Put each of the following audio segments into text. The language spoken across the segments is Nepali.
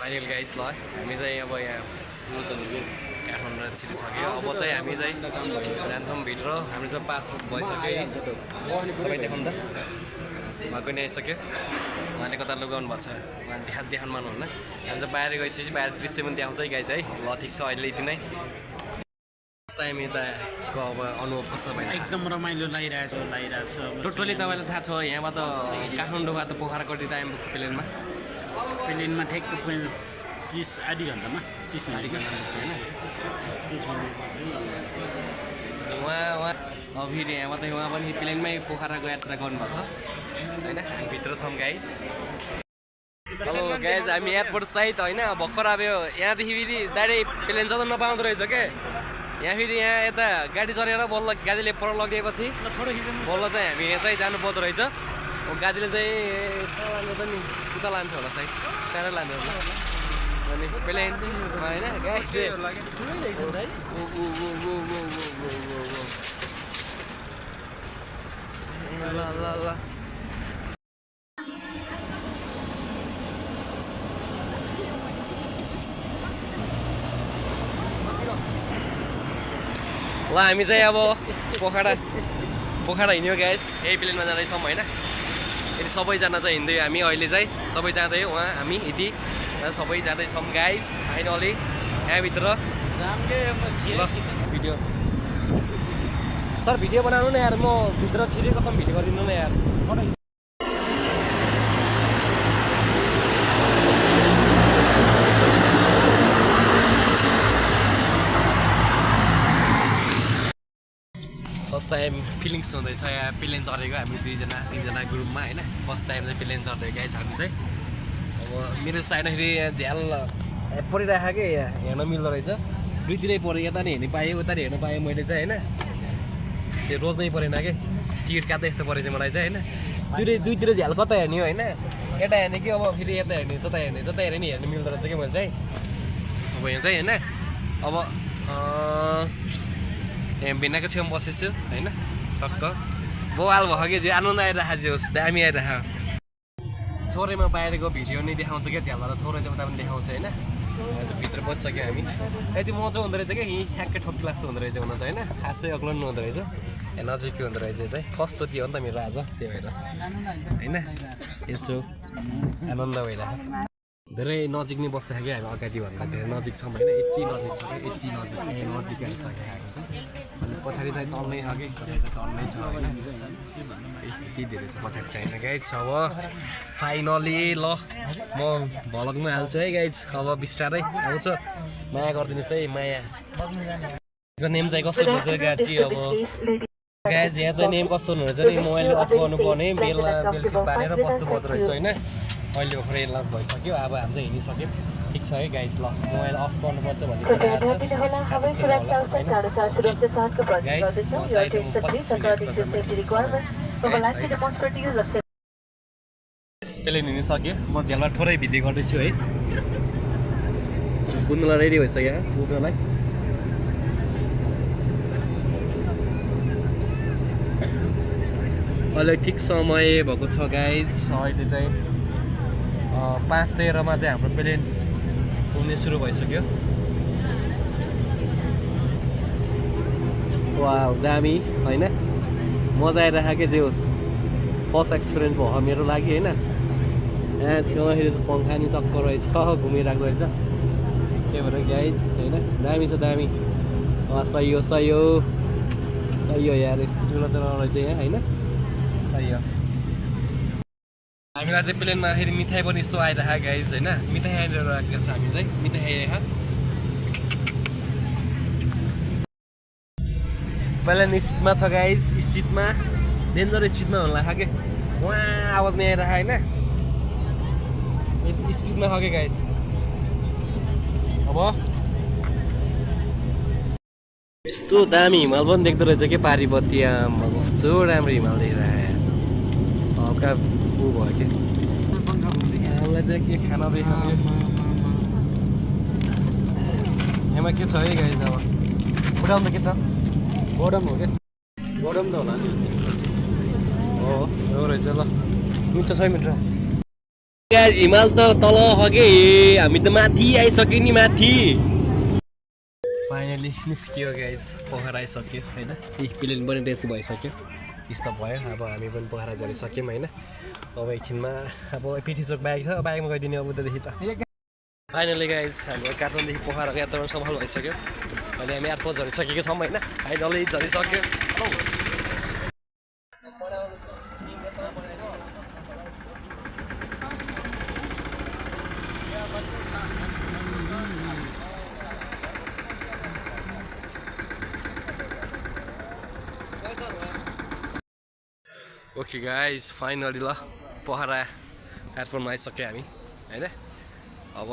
फाइनल गाइज ल हामी चाहिँ अब यहाँ काठमाडौँ छिरिसक्यो अब चाहिँ हामी चाहिँ जान्छौँ भित्र हाम्रो चाहिँ पास भइसक्यो है तपाईँ देखाउनु त भएको नि आइसक्यो उहाँले कता लुगाउनु भएको छ उहाँले देखाउनु मान्नुहुन्न हामी चाहिँ बाहिर गइसकेपछि बाहिर दृश्य पनि देखाउँछ है गाइज है ल ठिक छ अहिले यति नै हामी यताको अब अनुभव कस्तो भएन एकदम रमाइलो लागिरहेछ टोटली तपाईँलाई थाहा छ यहाँबाट काठमाडौँबाट पोखरा कति टाइम पुग्छ प्लेनमा ठ्याक्क 30 आधी घन्टामा 30 मिनट पुग्छ होइन 30 मिनट उहाँ अब फेरि यहाँ मात्रै उहाँ पनि प्लेनमै पोखराको यात्रा गर्नुभएको छ होइन हामी भित्र छौँ गाइज हेलो गाइज हामी एयरपोर्ट सहित होइन भर्खर अब यहाँदेखि फेरि डाइरेक्ट प्लेन चढ्न नपाउँदो रहेछ के यहाँ फेरि यहाँ यता गाडी चढेर बल्ल गाडीले पर लगिदिएपछि बल्ल चाहिँ हामी यहाँ चाहिँ जानुपर्दो रहेछ गाडीले चाहिँ लान्छ नि उता लान्छ होला सायद टाढा लान्छ होला अनि प्लेन होइन गाडी ल ल ल ल हामी चाहिँ अब पोखरा हिँड्यो ग्यास यही प्लेनमा जाँदैछौँ होइन यदि सबैजना चाहिँ हिँड्दै हामी अहिले चाहिँ सबै जाँदै उहाँ हामी यति सबै जाँदैछौँ गाइज फाइनली यहाँभित्र भिडियो सर भिडियो बनाउनु न यार म भित्र छिरेको कसम भिडियो गरिदिनु न यार फर्स्ट टाइम फिलिङ्स हुँदैछ यहाँ प्लेन चढेको हामी 2-3जना ग्रुपमा होइन फर्स्ट टाइम चाहिँ प्लेन चढेको गाइज हामी चाहिँ अब मेरो साइडखेरि यहाँ झ्याल परिरहेको कि यहाँ हेर्न मिल्दो रहेछ दुईतिरै पऱ्यो यता नि हेर्नु पाएँ उता नि हेर्नु पाएँ मैले चाहिँ होइन त्यो रोज्नै परेन कि टिकट काट्दै यस्तो परेछ मलाई चाहिँ होइन दुईतिर झ्याल कता हेर्ने होइन यता हेर्ने कि अब फेरि यता हेर्ने जता हेर्ने नि हेर्नु मिल्दो रहेछ कि मैले चाहिँ अब यहाँ चाहिँ होइन अब यहाँ भिन्नाको छेउमा बसेको छु होइन टक्क बवाल भयो कि आनन्द आइरहेको छ होस् दामी आइरहेको थोरैमा बाहिरको भिडियो नै देखाउँछ क्या झ्यालबाट थोरै चाहिँ उता पनि देखाउँछ होइन भित्र बसिसक्यो हामी यति मजा हुँदो रहेछ क्या यहीँ ठ्याक्कै ठोक्की लाग्दो हुँदो रहेछ हुन त होइन खासै अग्लो पनि हुँदो रहेछ नजिकै हुँदो रहेछ चाहिँ फर्स्टचोटि हो नि त मेरो आज त्यही भएर होइन यसो आनन्द भइरहेको धेरै नजिक नै बस्छ क्या हामी अगाडि भन्दा धेरै नजिक छौँ होइन यति नजिक छ क्या यति नजिक नजिक आइसक्यो हामी चाहिँ अनि पछाडि चाहिँ तल्नै छ कि पछाडि चाहिँ तल्नै छ होइन यति धेरै छ पछाडि चाहिँ गाइज अब फाइनली ल म भ्लगमा हाल्छु है गाइज अब बिस्तारै आउँछ माया गरिदिनुहोस् है मायाको नेम चाहिँ कस्तो हुन्छ गाजी अब गाइज यहाँ चाहिँ नेम कस्तो हुनुहुन्छ नि मोबाइल अफ गर्नुपर्ने बेलसित पारेर बस्नु पर्दो रहेछ होइन अहिले भर्खरै लन्च भइसक्यो अब हामी चाहिँ हिँडिसक्यो ठिक छ है गाइज ल मोबाइल अफ गर्नुपर्छ भन्ने प्लेन हिँडिसक्यो म झ्यालमा थोरै भिडियो गर्दैछु है कुद्नुलाई रेडी भइसक्यो कुद्नलाई अहिले ठिक समय भएको छ गाइज अहिले चाहिँ 5:13 चाहिँ हाम्रो प्लेन उड्ने सुरु भइसक्यो वा दामी होइन मजा आइरहेको के जे होस् फर्स्ट एक्सपिरियन्स भयो मेरो लागि होइन यहाँ छेउमाखेरि चाहिँ पङ्खा नि चक्कर रहेछ घुमिरहेको रहेछ त्यही भएर गाइज होइन दामी छ दामी सही हो यार यस्तो ठुलो चलाउनु रहेछ यहाँ होइन सही हो हामीलाई चाहिँ प्लेनमा फेरि मिठाई पनि यस्तो आइरहेको गाइज होइन मिठाई आइरहेको छ हामी चाहिँ मिठाई आइरहेको प्लेन स्पिडमा छ गाइज स्पिडमा डेन्जर स्पिडमा हुन लाग्छ कि उहाँ आवाज नै आइरहेको होइन स्पिडमा छ कि गाइज अब यस्तो दामी हिमाल पनि देख्दो रहेछ कि पारी बत्तीमा कस्तो राम्रो हिमाल देखिरहेको हल्का ऊ भयो कि हामीलाई चाहिँ के खाना देखाउने यहाँ के छ है गाइज अब उठाउनु त के छ बडम हो क्या बडम त होला नि हो रहेछ ल मिठो छ मिठो हिमाल त तल हगे हामी त माथि आइसक्यो नि माथि फाइनली निस्कियो गाइज पोखरा आइसक्यो होइन प्लेन पनि रेस्ट भइसक्यो यस्तो भयो अब हामी पनि पोखरा झरिसक्यौँ होइन अब एकछिनमा अब पिठी चोक बाइक छ बाइकमा गइदिने अब उतादेखि त फाइनली गाइज हाम्रो काठमाडौँदेखि पोखराको यात्रा सफल भइसक्यो अहिले हामी एयरपोर्ट झरिसकेको छौँ होइन फाइनली झरिसक्यो ओके गाइज फाइनली ल पोखरा एयरपोर्टमा आइसक्यो हामी होइन अब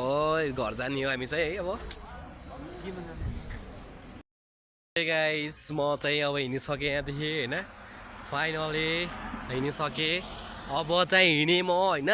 घर जाने हो हामी चाहिँ है अब गाइज म चाहिँ अब हिँडिसकेँ यहाँदेखि होइन फाइनली हिँडिसकेँ अब चाहिँ हिँडेँ म होइन